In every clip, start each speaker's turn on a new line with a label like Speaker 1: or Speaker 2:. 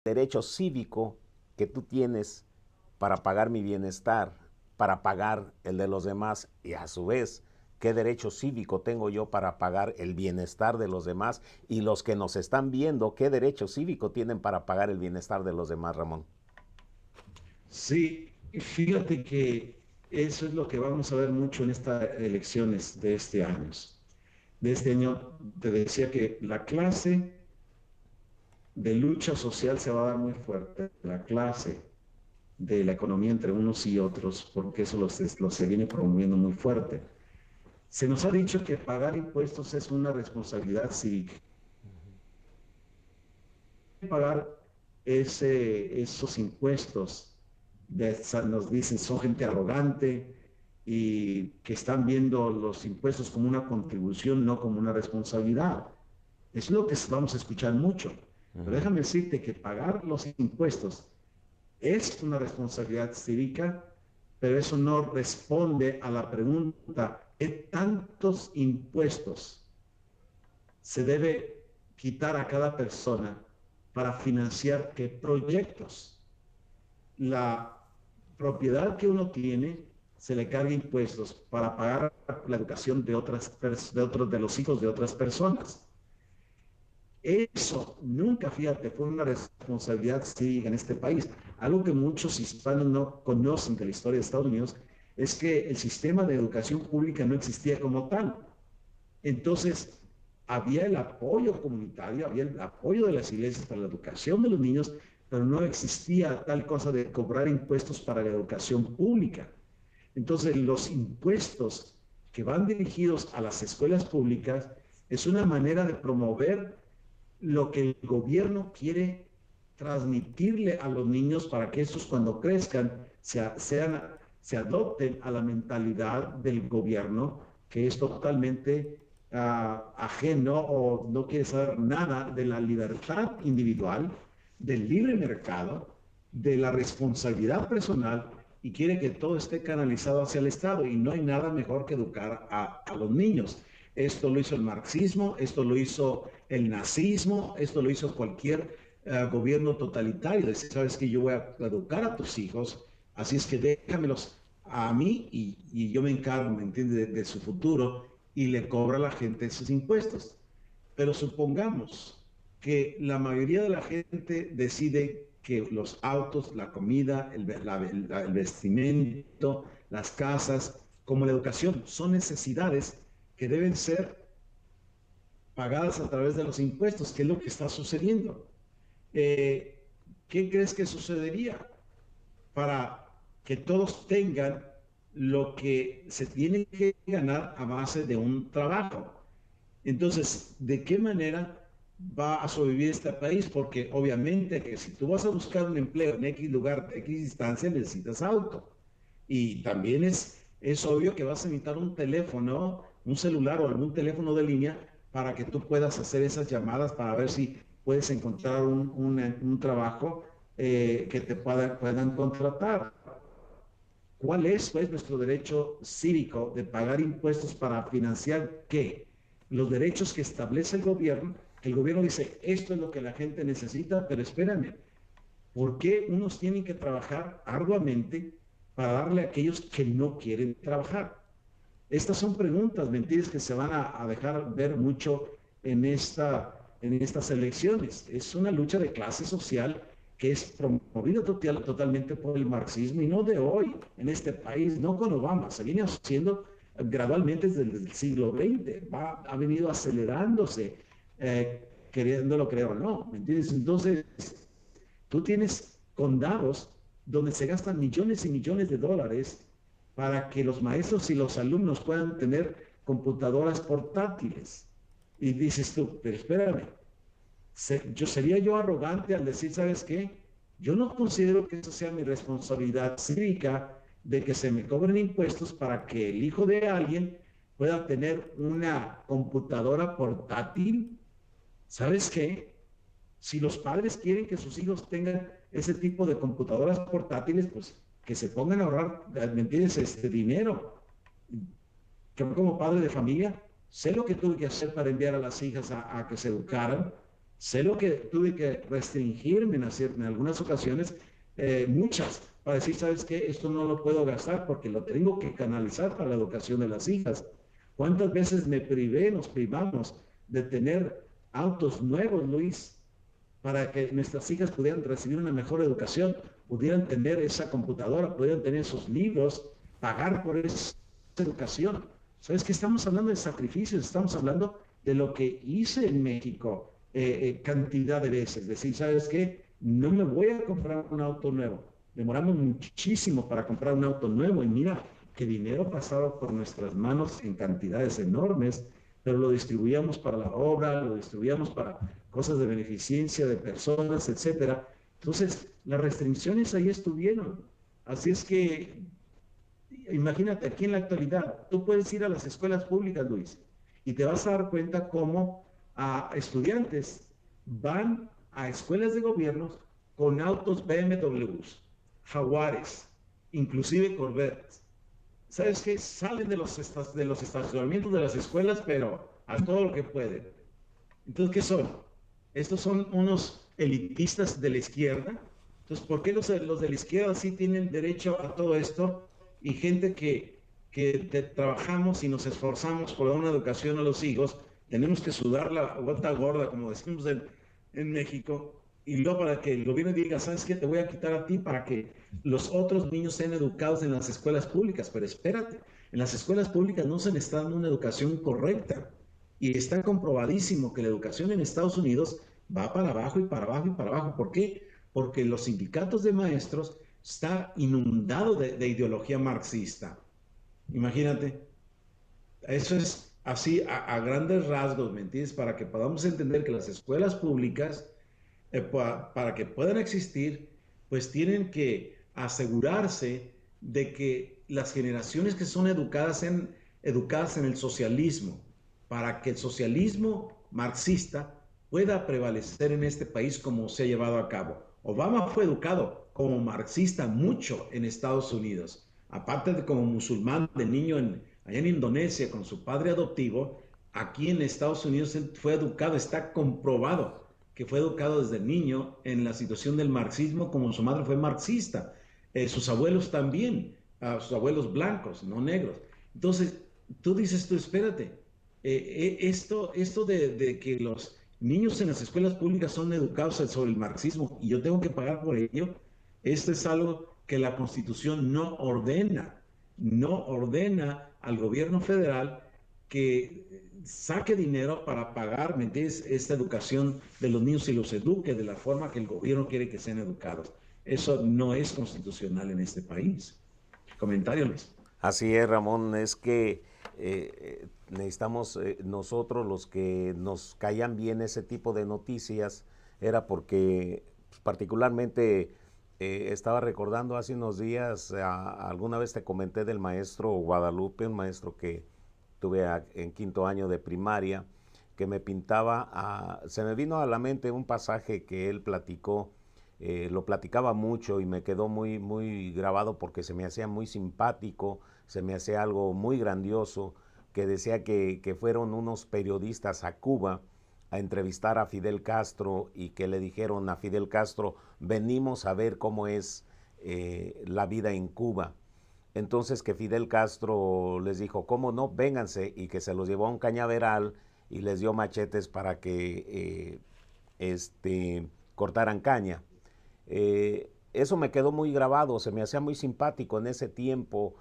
Speaker 1: derecho cívico que tú tienes para pagar mi bienestar, para pagar el de los demás? Y a su vez, ¿qué derecho cívico tengo yo para pagar el bienestar de los demás? Y los que nos están viendo, ¿qué derecho cívico tienen para pagar el bienestar de los demás, Ramón?
Speaker 2: Sí, fíjate que eso es lo que vamos a ver mucho en estas elecciones de este año. De este año te decía que la clase de lucha social se va a dar muy fuerte, la clase de la economía entre unos y otros, porque eso lo se viene promoviendo muy fuerte. Se nos ha dicho que pagar impuestos es una responsabilidad cívica. Pagar esos impuestos, nos dicen, son gente arrogante y que están viendo los impuestos como una contribución, no como una responsabilidad. Es lo que vamos a escuchar mucho. Pero déjame decirte que pagar los impuestos es una responsabilidad cívica, pero eso no responde a la pregunta: ¿qué tantos impuestos se debe quitar a cada persona para financiar qué proyectos? La propiedad que uno tiene se le carga impuestos para pagar la educación de los hijos de otras personas. Eso nunca, fíjate, fue una responsabilidad cívica en este país. Algo que muchos hispanos no conocen de la historia de Estados Unidos es que el sistema de educación pública no existía como tal. Entonces, había el apoyo comunitario, había el apoyo de las iglesias para la educación de los niños, pero no existía tal cosa de cobrar impuestos para la educación pública. Entonces, los impuestos que van dirigidos a las escuelas públicas es una manera de promover lo que el gobierno quiere transmitirle a los niños para que estos cuando crezcan se adopten a la mentalidad del gobierno, que es totalmente ajeno o no quiere saber nada de la libertad individual, del libre mercado, de la responsabilidad personal, y quiere que todo esté canalizado hacia el Estado, y no hay nada mejor que educar a los niños. Esto lo hizo el marxismo, esto lo hizo el nazismo, esto lo hizo cualquier gobierno totalitario. Decir, sabes que yo voy a educar a tus hijos, así es que déjamelos a mí y yo me encargo, ¿me entiendes?, de su futuro, y le cobra a la gente sus impuestos. Pero supongamos que la mayoría de la gente decide que los autos, la comida, el vestimento, las casas, como la educación, son necesidades que deben ser pagadas a través de los impuestos, que es lo que está sucediendo. Eh, ¿Qué crees que sucedería para que todos tengan lo que se tiene que ganar a base de un trabajo? Entonces, ¿de qué manera va a sobrevivir este país? Porque obviamente que si tú vas a buscar un empleo en X lugar, X distancia, necesitas auto. Y también es obvio que vas a necesitar un teléfono, un celular o algún teléfono de línea para que tú puedas hacer esas llamadas para ver si puedes encontrar un trabajo que te puedan contratar. ¿Cuál es, pues, nuestro derecho cívico de pagar impuestos para financiar qué? Los derechos que establece el gobierno, que el gobierno dice, esto es lo que la gente necesita, pero espérame, ¿por qué unos tienen que trabajar arduamente para darle a aquellos que no quieren trabajar? Estas son preguntas, mentiras, que se van a dejar ver mucho en estas elecciones. Es una lucha de clase social que es promovida totalmente por el marxismo, y no de hoy en este país, no con Obama, se viene haciendo gradualmente desde el siglo XX, ha venido acelerándose, queriéndolo creer o no, ¿me entiendes? Entonces, tú tienes condados donde se gastan millones y millones de dólares para que los maestros y los alumnos puedan tener computadoras portátiles. Y dices tú, pero espérame, sería yo arrogante al decir, ¿sabes qué? Yo no considero que eso sea mi responsabilidad cívica, de que se me cobren impuestos para que el hijo de alguien pueda tener una computadora portátil. ¿Sabes qué? Si los padres quieren que sus hijos tengan ese tipo de computadoras portátiles, pues que se pongan a ahorrar, ¿me entiendes?, este dinero. Yo como padre de familia sé lo que tuve que hacer para enviar a las hijas a que se educaran, Sé lo que tuve que restringirme en algunas ocasiones, muchas, para decir, ¿sabes qué? Esto no lo puedo gastar porque lo tengo que canalizar para la educación de las hijas. ¿Cuántas veces nos privamos de tener autos nuevos, Luis, para que nuestras hijas pudieran recibir una mejor educación, pudieran tener esa computadora, pudieran tener esos libros, pagar por esa educación? ¿Sabes qué? Estamos hablando de sacrificios, estamos hablando de lo que hice en México cantidad de veces. Decir, ¿sabes qué? No me voy a comprar un auto nuevo. Demoramos muchísimo para comprar un auto nuevo y mira que dinero pasaba por nuestras manos en cantidades enormes, pero lo distribuíamos para la obra, lo distribuíamos para cosas de beneficencia de personas, etcétera. Entonces, las restricciones ahí estuvieron. Así es que, imagínate, aquí en la actualidad, tú puedes ir a las escuelas públicas, Luis, y te vas a dar cuenta cómo a estudiantes van a escuelas de gobierno con autos BMWs, Jaguares, inclusive Corvettes. ¿Sabes qué? Salen de los estacionamientos de las escuelas, pero a todo lo que pueden. Entonces, ¿qué son? Estos son unos elitistas de la izquierda. Entonces, ¿por qué los de la izquierda sí tienen derecho a todo esto y gente que trabajamos y nos esforzamos por dar una educación a los hijos, tenemos que sudar la gota gorda, como decimos en México, y luego para que el gobierno diga, ¿sabes qué? Te voy a quitar a ti para que los otros niños sean educados en las escuelas públicas? Pero espérate, en las escuelas públicas no se les está dando una educación correcta. Y está comprobadísimo que la educación en Estados Unidos va para abajo y para abajo y para abajo. ¿Por qué? Porque los sindicatos de maestros está inundado de ideología marxista. Imagínate, eso es así a grandes rasgos, ¿me entiendes? Para que podamos entender que las escuelas públicas, para que puedan existir, pues tienen que asegurarse de que las generaciones que son educadas sean educadas en el socialismo, para que el socialismo marxista pueda prevalecer en este país como se ha llevado a cabo. Obama fue educado como marxista mucho en Estados Unidos, aparte de como musulmán de niño allá en Indonesia con su padre adoptivo. Aquí en Estados Unidos él fue educado, está comprobado que fue educado desde niño en la situación del marxismo, como su madre fue marxista, sus abuelos también, sus abuelos blancos, no negros. Entonces, tú dices, espérate, esto de que los niños en las escuelas públicas son educados sobre el marxismo y yo tengo que pagar por ello, esto es algo que la Constitución no ordena al gobierno federal que saque dinero para pagar, ¿me entiendes?, esta educación de los niños y los eduque de la forma que el gobierno quiere que sean educados. Eso no es constitucional en este país. Comentario, Luis.
Speaker 1: Así es, Ramón, es que necesitamos nosotros los que nos caían bien ese tipo de noticias, era porque pues, particularmente estaba recordando hace unos días, alguna vez te comenté del maestro Guadalupe, un maestro que tuve en quinto año de primaria, que me pintaba, se me vino a la mente un pasaje que él platicó, lo platicaba mucho y me quedó muy, muy grabado porque se me hacía muy simpático, se me hacía algo muy grandioso, que decía que fueron unos periodistas a Cuba a entrevistar a Fidel Castro y que le dijeron a Fidel Castro, venimos a ver cómo es la vida en Cuba. Entonces que Fidel Castro les dijo, ¿cómo no? Vénganse, y que se los llevó a un cañaveral y les dio machetes para que cortaran caña. Eso me quedó muy grabado, se me hacía muy simpático en ese tiempo,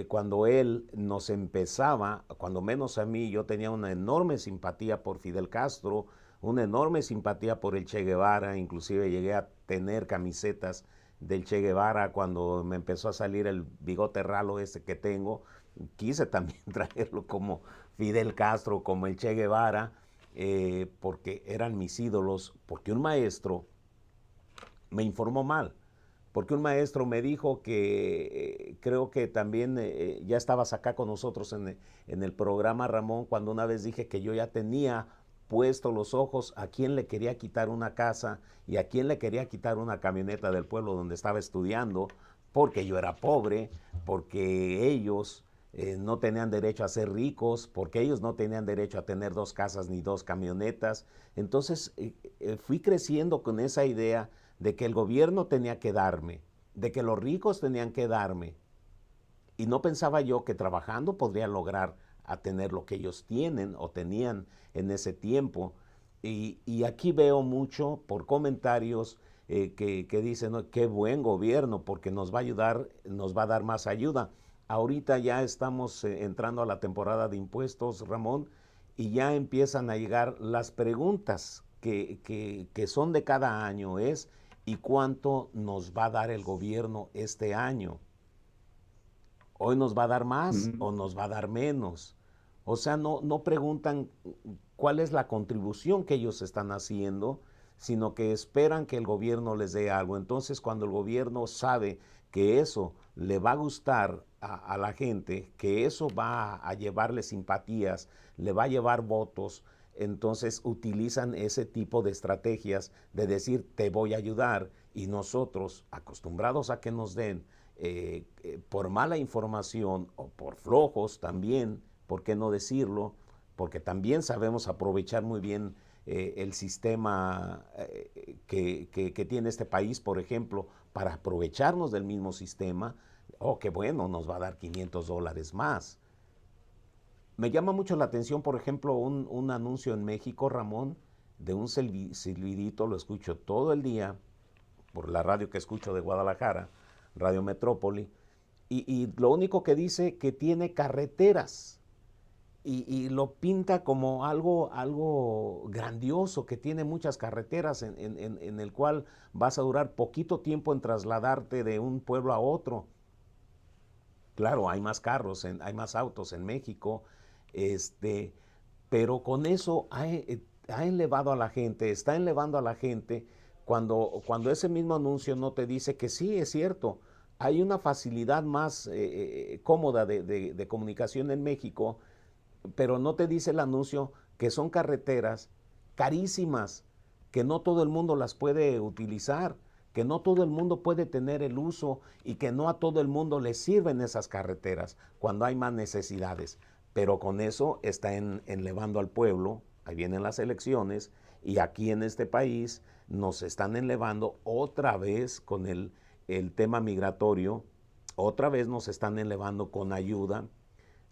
Speaker 1: cuando él nos empezaba, cuando menos a mí, yo tenía una enorme simpatía por Fidel Castro, una enorme simpatía por el Che Guevara, inclusive llegué a tener camisetas del Che Guevara cuando me empezó a salir el bigote ralo ese que tengo, quise también traerlo como Fidel Castro, como el Che Guevara, porque eran mis ídolos, porque un maestro me informó mal, porque un maestro me dijo que creo que también ya estabas acá con nosotros en el programa, Ramón, cuando una vez dije que yo ya tenía puesto los ojos a quién le quería quitar una casa y a quién le quería quitar una camioneta del pueblo donde estaba estudiando, porque yo era pobre, porque ellos no tenían derecho a ser ricos, porque ellos no tenían derecho a tener 2 casas ni 2 camionetas. Entonces fui creciendo con esa idea de que el gobierno tenía que darme, de que los ricos tenían que darme. Y no pensaba yo que trabajando podría lograr a tener lo que ellos tienen o tenían en ese tiempo. Y aquí veo mucho por comentarios que dicen, "No, qué buen gobierno, porque nos va a ayudar, nos va a dar más ayuda". Ahorita ya estamos entrando a la temporada de impuestos, Ramón, y ya empiezan a llegar las preguntas que son de cada año, es ¿y cuánto nos va a dar el gobierno este año? ¿Hoy nos va a dar más
Speaker 2: Ujú.
Speaker 1: o nos va a dar menos? O sea, no preguntan cuál es la contribución que ellos están haciendo, sino que esperan que el gobierno les dé algo. Entonces, cuando el gobierno sabe que eso le va a gustar a la gente, que eso va a llevarle simpatías, le va a llevar votos, entonces utilizan ese tipo de estrategias de decir, te voy a ayudar, y nosotros, acostumbrados a que nos den, por mala información o por flojos también, ¿por qué no decirlo? Porque también sabemos aprovechar muy bien el sistema que tiene este país, por ejemplo, para aprovecharnos del mismo sistema. Oh, qué bueno, nos va a dar $500 más. Me llama mucho la atención, por ejemplo, un anuncio en México, Ramón, de un silbidito, lo escucho todo el día por la radio que escucho de Guadalajara, Radio Metrópoli, y lo único que dice que tiene carreteras y lo pinta como algo grandioso, que tiene muchas carreteras en el cual vas a durar poquito tiempo en trasladarte de un pueblo a otro. Claro, hay más carros, hay más autos en México, este, pero con eso ha elevado a la gente, está elevando a la gente cuando ese mismo anuncio no te dice que sí, es cierto, hay una facilidad más cómoda de comunicación en México, pero no te dice el anuncio que son carreteras carísimas, que no todo el mundo las puede utilizar, que no todo el mundo puede tener el uso y que no a todo el mundo le sirven esas carreteras cuando hay más necesidades. Pero con eso está elevando al pueblo, ahí vienen las elecciones, y aquí en este país nos están elevando otra vez con el tema migratorio, otra vez nos están elevando con ayuda,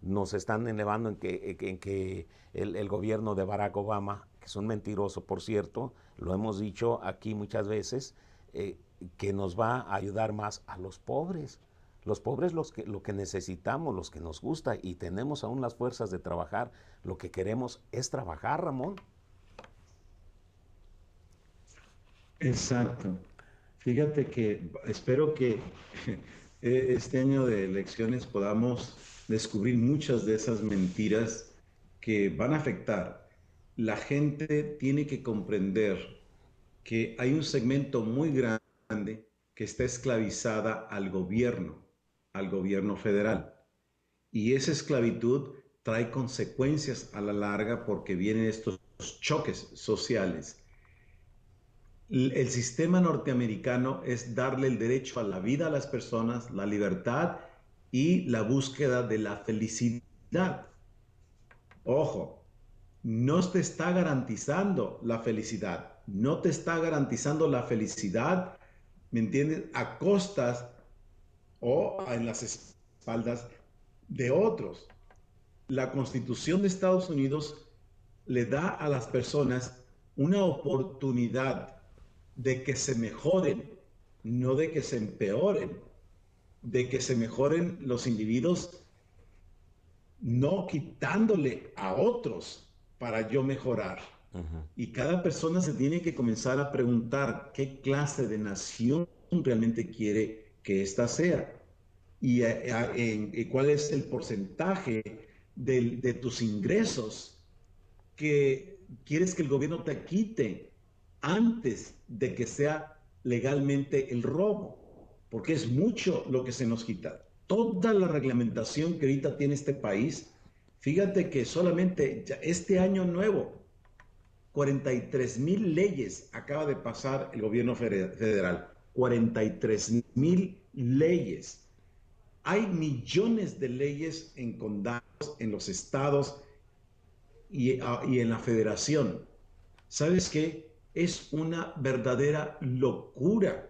Speaker 1: nos están elevando en que el gobierno de Barack Obama, que es un mentiroso por cierto, lo hemos dicho aquí muchas veces, eh, que nos va a ayudar más a los pobres. Los pobres lo que necesitamos, los que nos gusta y tenemos aún las fuerzas de trabajar, lo que queremos es trabajar, Ramón.
Speaker 2: Exacto. Fíjate que espero que este año de elecciones podamos descubrir muchas de esas mentiras que van a afectar. La gente tiene que comprender que hay un segmento muy grande que está esclavizada al gobierno federal. Y esa esclavitud trae consecuencias a la larga porque vienen estos choques sociales. El sistema norteamericano es darle el derecho a la vida a las personas, la libertad y la búsqueda de la felicidad. Ojo, no te está garantizando la felicidad, no te está garantizando la felicidad, ¿me entiendes? A costas o en las espaldas de otros. La Constitución de Estados Unidos le da a las personas una oportunidad de que se mejoren, no de que se empeoren, de que se mejoren los individuos, no quitándole a otros para yo mejorar.
Speaker 1: Ujú.
Speaker 2: Y cada persona se tiene que comenzar a preguntar qué clase de nación realmente quiere que ésta sea y cuál es el porcentaje de tus ingresos que quieres que el gobierno te quite antes de que sea legalmente el robo, porque es mucho lo que se nos quita. Toda la reglamentación que ahorita tiene este país, fíjate que solamente este año nuevo, 43,000 leyes acaba de pasar el gobierno federal. 43,000 leyes. Hay millones de leyes en condados, en los estados y en la federación. ¿Sabes qué? Es una verdadera locura